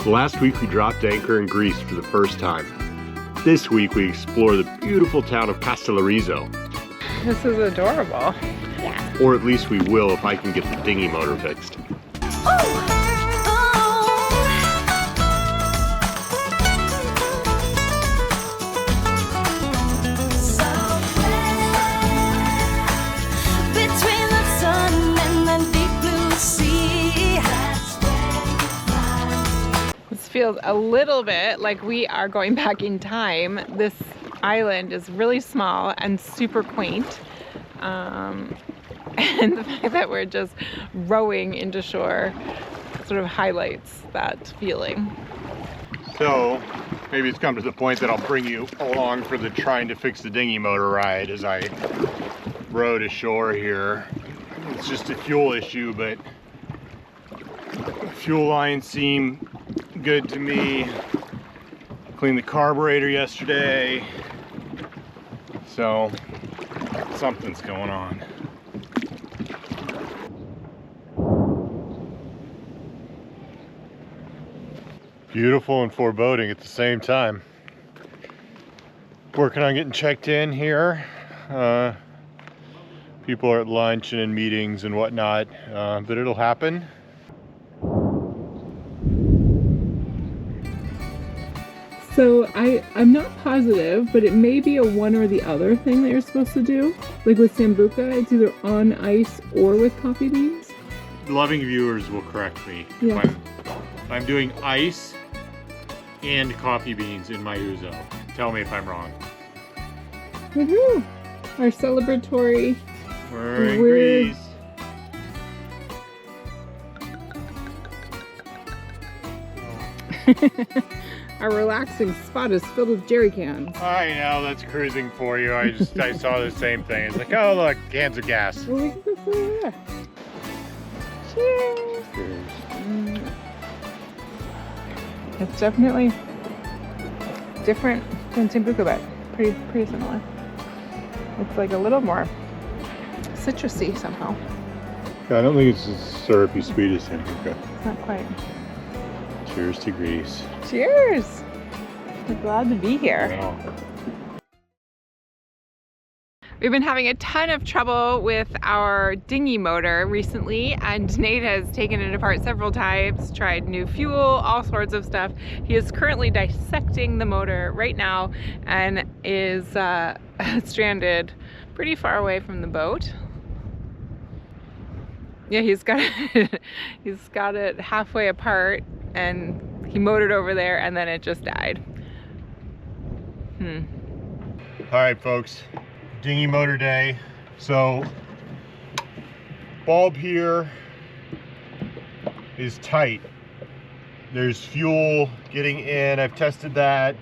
Last week we dropped anchor in Greece for the first time. This week we explore the beautiful town of Kastellorizo. This is adorable. Yeah. Or at least we will if I can get the dinghy motor fixed. Feels a little bit like we are going back in time. This island is really small and super quaint, and the fact that we're just rowing into shore sort of highlights that feeling. So maybe it's come to the point that I'll bring you along for the trying to fix the dinghy motor ride as I row to shore here. It's just a fuel issue, but the fuel lines seem good to me. Cleaned the carburetor yesterday, so something's going on. Beautiful and foreboding at the same time. Working on getting checked in here. People are at lunch and in meetings and whatnot, but it'll happen. So I'm not positive, but it may be a one or the other thing that you're supposed to do. Like with Sambuca, it's either on ice or with coffee beans. Loving viewers will correct me. Yeah. If I'm doing ice and coffee beans in my ouzo. Tell me if I'm wrong. Woohoo! Our celebratory. We're in Greece. Our relaxing spot is filled with jerry cans. I know, that's cruising for you. I saw the same thing. It's like, oh look, cans of gas. Well, we can go through there. Cheers! It's definitely different than Sambuca, but pretty similar. It's like a little more citrusy somehow. Yeah, I don't think it's as syrupy sweet as Sambuca. It's not quite. Cheers to Greece. Cheers! We're glad to be here. Wow. We've been having a ton of trouble with our dinghy motor recently, and Nate has taken it apart several times, tried new fuel, all sorts of stuff. He is currently dissecting the motor right now and is stranded pretty far away from the boat. Yeah, he's got it halfway apart, and he motored over there and then it just died. All right, folks, dinghy motor day. So, bulb here is tight. There's fuel getting in. I've tested that.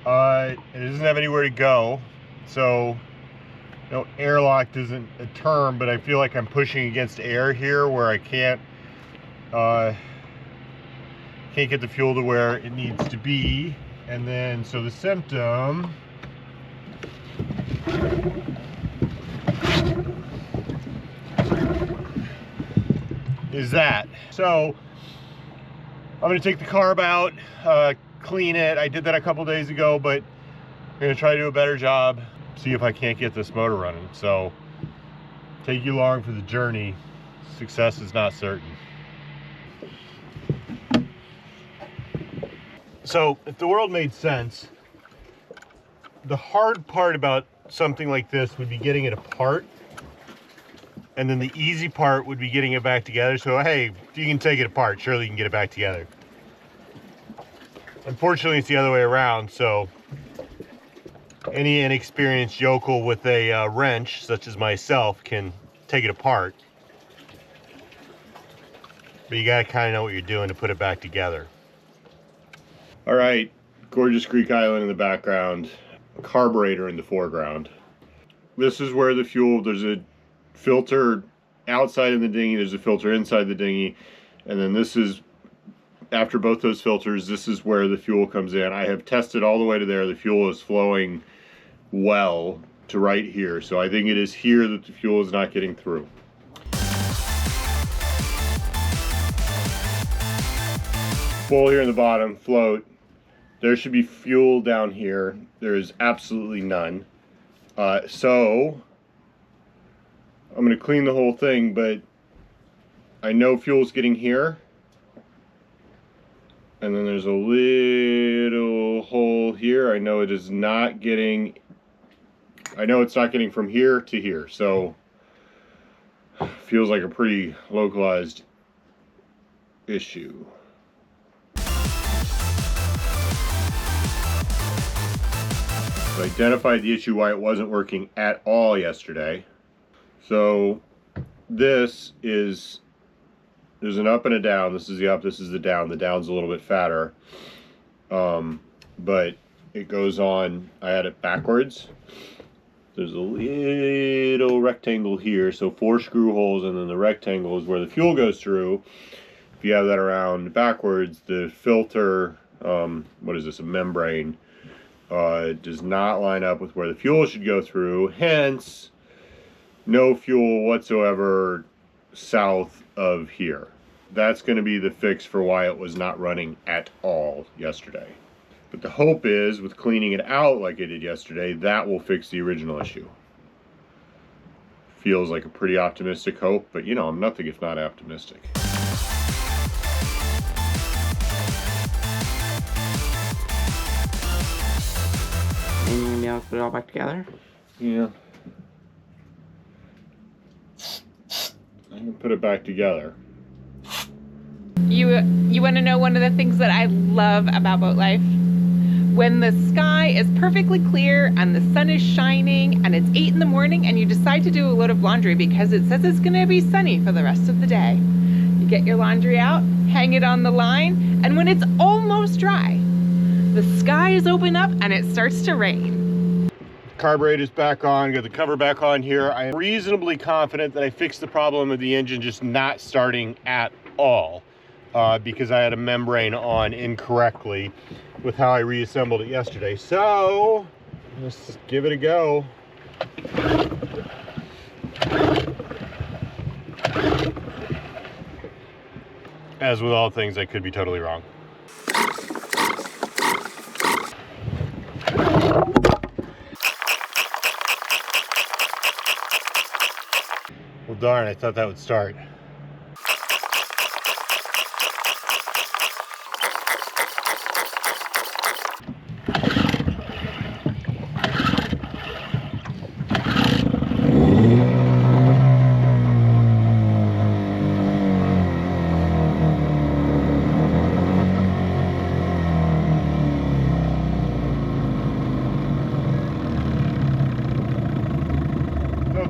It doesn't have anywhere to go. So, no, airlock isn't a term, but I feel like I'm pushing against air here where I can't get the fuel to where it needs to be. And then, so the symptom is that. So I'm going to take the carb out, clean it. I did that a couple days ago, but I'm going to try to do a better job, see if I can't get this motor running. So take you along for the journey. Success is not certain. So if the world made sense, the hard part about something like this would be getting it apart, and then the easy part would be getting it back together. So hey, if you can take it apart, surely you can get it back together. Unfortunately, it's the other way around. So any inexperienced yokel with a wrench, such as myself, can take it apart, but you gotta kind of know what you're doing to put it back together. All right, gorgeous Greek island in the background, carburetor in the foreground. This is where the fuel, there's a filter outside of the dinghy, there's a filter inside the dinghy, and then this is, after both those filters, this is where the fuel comes in. I have tested all the way to there. The fuel is flowing well to right here, so I think it is here that the fuel is not getting through. Full here in the bottom, float. There should be fuel down here. There is absolutely none. So I'm going to clean the whole thing, but I know fuel's getting here. And then there's a little hole here. I know it is not getting, I know it's not getting from here to here. So feels like a pretty localized issue. I identified the issue why it wasn't working at all yesterday. So this is, there's an up and a down. This is the up, this is the down. The down's a little bit fatter. But it goes on, I had it backwards. There's a little rectangle here, so 4 screw holes, and then the rectangle is where the fuel goes through. If you have that around backwards, the filter, what is this, a membrane, does not line up with where the fuel should go through, hence no fuel whatsoever south of here. That's going to be the fix for why it was not running at all yesterday. But the hope is, with cleaning it out like I did yesterday, that will fix the original issue. Feels like a pretty optimistic hope, but you know, I'm nothing if not optimistic. And you're gonna be able to put it all back together? Yeah. I can put it back together. You want to know one of the things that I love about boat life? When the sky is perfectly clear and the sun is shining and it's 8 in the morning and you decide to do a load of laundry because it says it's going to be sunny for the rest of the day. You get your laundry out, hang it on the line, and when it's almost dry, the skies open up and it starts to rain. Carburetor's back on, got the cover back on here. I am reasonably confident that I fixed the problem of the engine just not starting at all. Because I had a membrane on incorrectly with how I reassembled it yesterday. So let's give it a go. As with all things, I could be totally wrong. Well, darn, I thought that would start.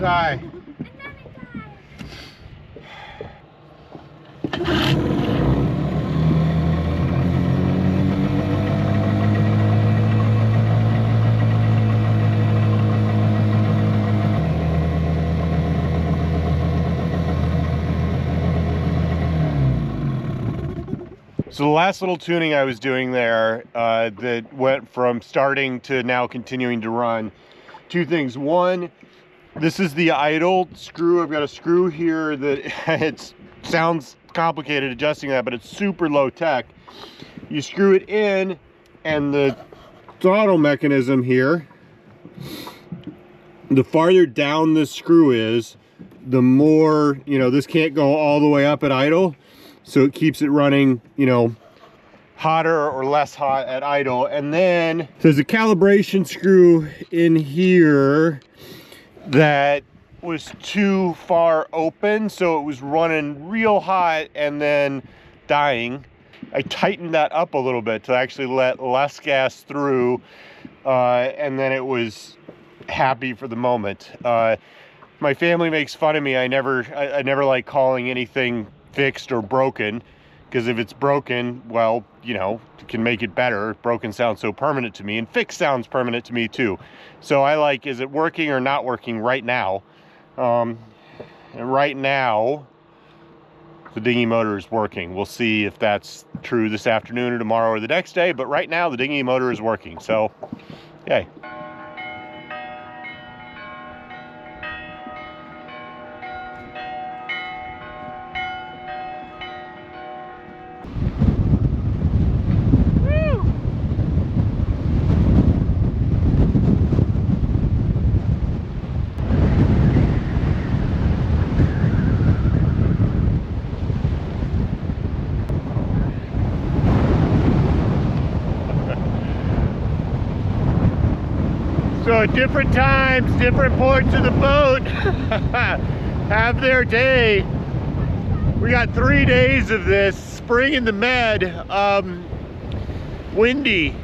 Die. So the last little tuning I was doing there that went from starting to now continuing to run, 2 things. One, this is the idle screw. I've got a screw here that it sounds complicated adjusting that, but it's super low tech. You screw it in and the throttle mechanism here, the farther down this screw is, the more, you know, this can't go all the way up at idle. So it keeps it running, you know, hotter or less hot at idle. And then there's a calibration screw in here that was too far open, so it was running real hot and then dying. I tightened that up a little bit to actually let less gas through, and then it was happy for the moment. My family makes fun of me. I never like calling anything fixed or broken, because if it's broken, well, you know, it can make it better. Broken sounds so permanent to me, and fixed sounds permanent to me too. So I like, is it working or not working right now? And right now, the dinghy motor is working. We'll see if that's true this afternoon or tomorrow or the next day, but right now the dinghy motor is working, so yay. So at different times, different parts of the boat have their day. We got 3 days of this, spring in the med, windy,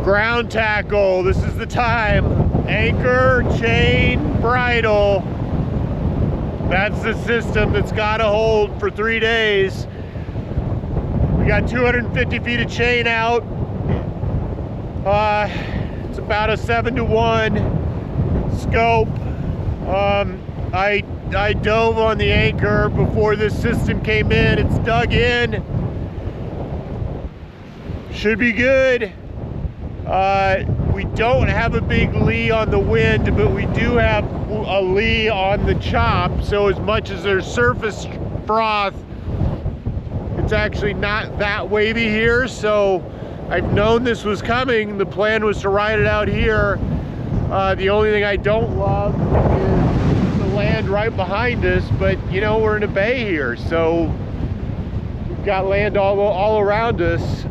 ground tackle, this is the time, anchor, chain, bridle. That's the system that's gotta hold for 3 days. We got 250 feet of chain out. It's about a 7-to-1 scope. I dove on the anchor before this system came in. It's dug in. Should be good. We don't have a big lee on the wind, but we do have a lee on the chop. So as much as there's surface froth, it's actually not that wavy here. So I've known this was coming. The plan was to ride it out here. The only thing I don't love is the land right behind us, but you know, we're in a bay here, so we've got land all around us.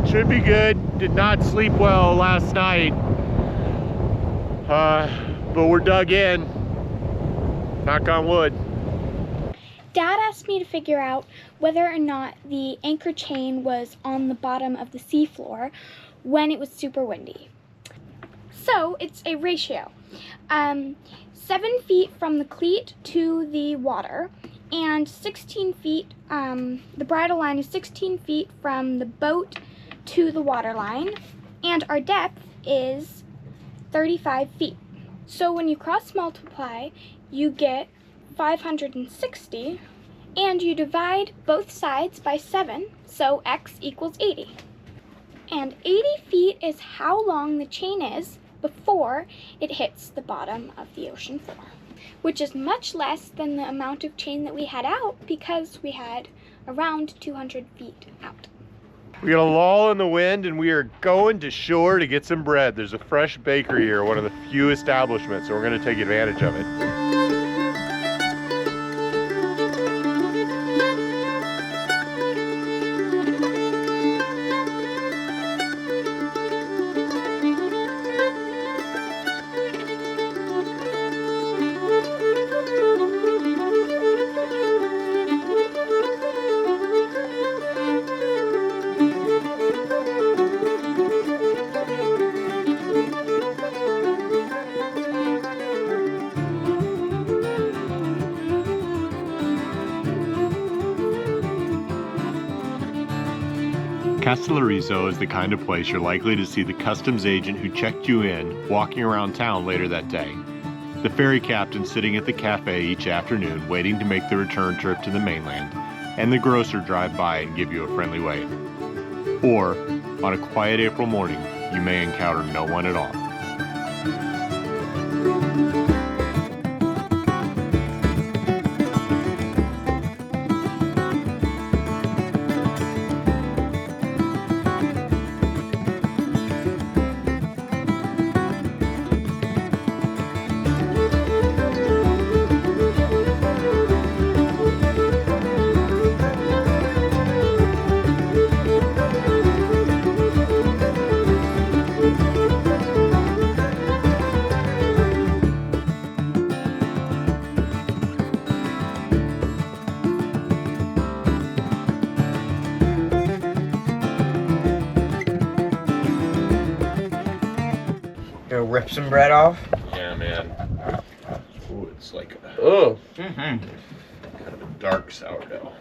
Should be good. Did not sleep well last night, but we're dug in. Knock on wood. Dad asked me to figure out whether or not the anchor chain was on the bottom of the seafloor when it was super windy. So it's a ratio. 7 feet from the cleat to the water, and 16 feet, the bridle line is 16 feet from the boat to the water line, and our depth is 35 feet. So when you cross multiply, you get 560, and you divide both sides by 7, so x equals 80. And 80 feet is how long the chain is before it hits the bottom of the ocean floor, which is much less than the amount of chain that we had out because we had around 200 feet out. We got a lull in the wind and we are going to shore to get some bread. There's a fresh bakery here, one of the few establishments, so we're going to take advantage of it. Kastellorizo is the kind of place you're likely to see the customs agent who checked you in walking around town later that day, the ferry captain sitting at the cafe each afternoon waiting to make the return trip to the mainland, and the grocer drive by and give you a friendly wave. Or, on a quiet April morning, you may encounter no one at all. Gonna rip some bread off. Yeah, man. Ooh, it's like a Oh. kind of a dark sourdough.